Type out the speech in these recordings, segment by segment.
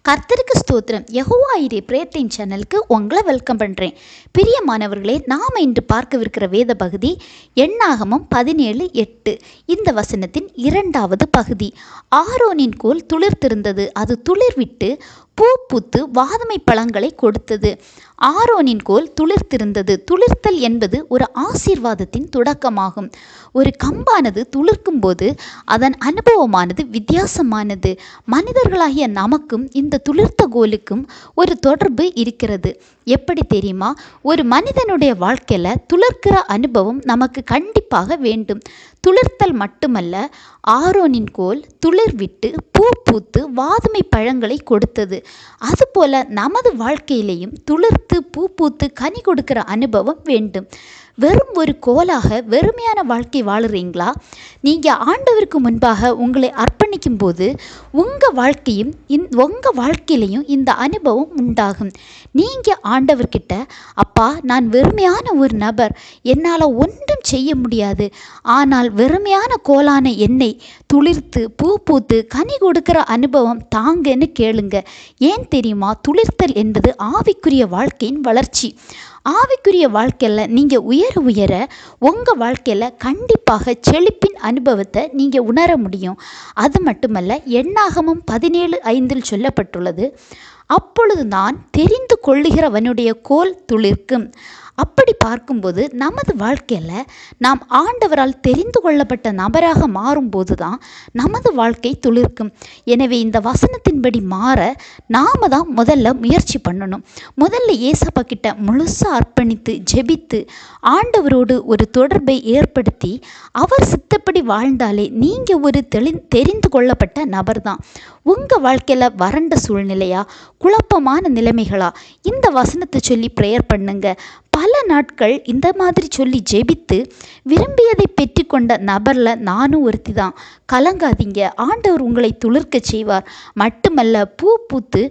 கர்த்தருக்கு ஸ்தோத்திரம். யெகோவா ஈரே பிரேயர் டைம் சேனலுக்கு உங்களை வெல்கம் பண்ணுறேன். பிரியமானவர்களே, நாம் இன்று பார்க்கவிருக்கிற வேத பகுதி எண்ணாகமம் 17:8. இந்த வசனத்தின் 2வது பகுதி. ஆரோனின் கோல் துளிர்த்திருந்தது, அது துளிர்விட்டு பூ பூத்து வாதுமை பழங்களை கொடுத்தது. ஆரோனின் கோல் துளிர்த்திருந்தது. துளிர்த்தல் என்பது ஒரு ஆசீர்வாதத்தின் தொடக்கமாகும். ஒரு கம்பானது துளிர்க்கும் போது அதன் அனுபவமானது வித்தியாசமானது. மனிதர்களாகிய நமக்கும் இந்த துளிர்த்த கோலுக்கும் ஒரு தொடர்பு இருக்கிறது. எப்படி தெரியுமா? ஒரு மனிதனுடைய வாழ்க்கையில் துளிர்க்கிற அனுபவம் நமக்கு கண்டிப்பாக வேண்டும். துளிர்த்தல் மட்டுமல்ல, ஆரோனின் கோல் துளிர்விட்டு பூ பூத்து வாதுமை பழங்களை கொடுத்தது. அதுபோல நமது வாழ்க்கையிலேயும் துளிர்த்து பூ பூத்து கனி கொடுக்கிற அனுபவம் வேண்டும். வெறும் ஒரு கோலாக வெறுமையான வாழ்க்கை வாழுறீங்களா? நீங்கள் ஆண்டவருக்கு முன்பாக உங்களை அர்ப்பணிக்கும் போது உங்கள் வாழ்க்கையிலையும் இந்த அனுபவம் உண்டாகும். நீங்கள் ஆண்டவர்கிட்ட, அப்பா, நான் வெறுமையான ஒரு நபர், என்னால் ஒன்றும் செய்ய முடியாது, ஆனால் வெறுமையான கோலான என்னை துளிர்த்து பூ பூத்து கனி கொடுக்கிற அனுபவம் தாங்கன்னு கேளுங்க. ஏன் தெரியுமா? துளிர்த்தல் என்பது ஆவிக்குரிய வாழ்க்கையின் வளர்ச்சி. ஆவிக்குரிய வாழ்க்கையில் நீங்கள் உயர உங்கள் வாழ்க்கையில் கண்டிப்பாக செழிப்பின் அனுபவத்தை நீங்கள் உணர முடியும். அது மட்டுமல்ல, எண்ணாகமம் 17:5 சொல்லப்பட்டுள்ளது, அப்பொழுது நான் தெரிந்து கொள்ளுகிறவனுடைய கோல் துளிர்க்கும். அப்படி பார்க்கும்போது நமது வாழ்க்கையில் நாம் ஆண்டவரால் தெரிந்து கொள்ளப்பட்ட நபராக மாறும்போது தான் நமது வாழ்க்கை துளிர்க்கும். எனவே இந்த வசனத்தின்படி மாற நாம் தான் முதல்ல முயற்சி பண்ணணும். முதல்ல ஏசப்பா கிட்ட முழுசாக அர்ப்பணித்து ஜெபித்து ஆண்டவரோடு ஒரு தொடர்பை ஏற்படுத்தி அவர் சித்தப்படி வாழ்ந்தாலே நீங்கள் ஒரு தெரிந்து கொள்ளப்பட்ட நபர் தான். உங்கள் வாழ்க்கையில் வறண்ட சூழ்நிலையா, குழப்பமான நிலைமைகளா, இந்த வசனத்தை சொல்லி ப்ரேயர் பண்ணுங்க. பல நாட்கள் இந்த மாதிரி சொல்லி ஜெபித்து விரும்பியதை பெற்று கொண்ட நபரில் நானும் ஒருத்தி தான். கலங்காதீங்க, ஆண்டவர் உங்களை துளிர்க்க செய்வார். மட்டுமல்ல, பூ பூத்து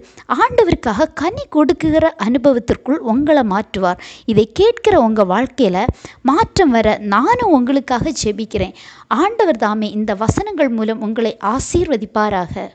ஆண்டவருக்காக கனி கொடுக்குகிற அனுபவத்திற்குள் உங்களை மாற்றுவார். இதை கேட்கிற உங்கள் வாழ்க்கையில் மாற்றம் வர நானும் உங்களுக்காக ஜெபிக்கிறேன். ஆண்டவர் தாமே இந்த வசனங்கள் மூலம் உங்களை ஆசீர்வதிப்பாராக.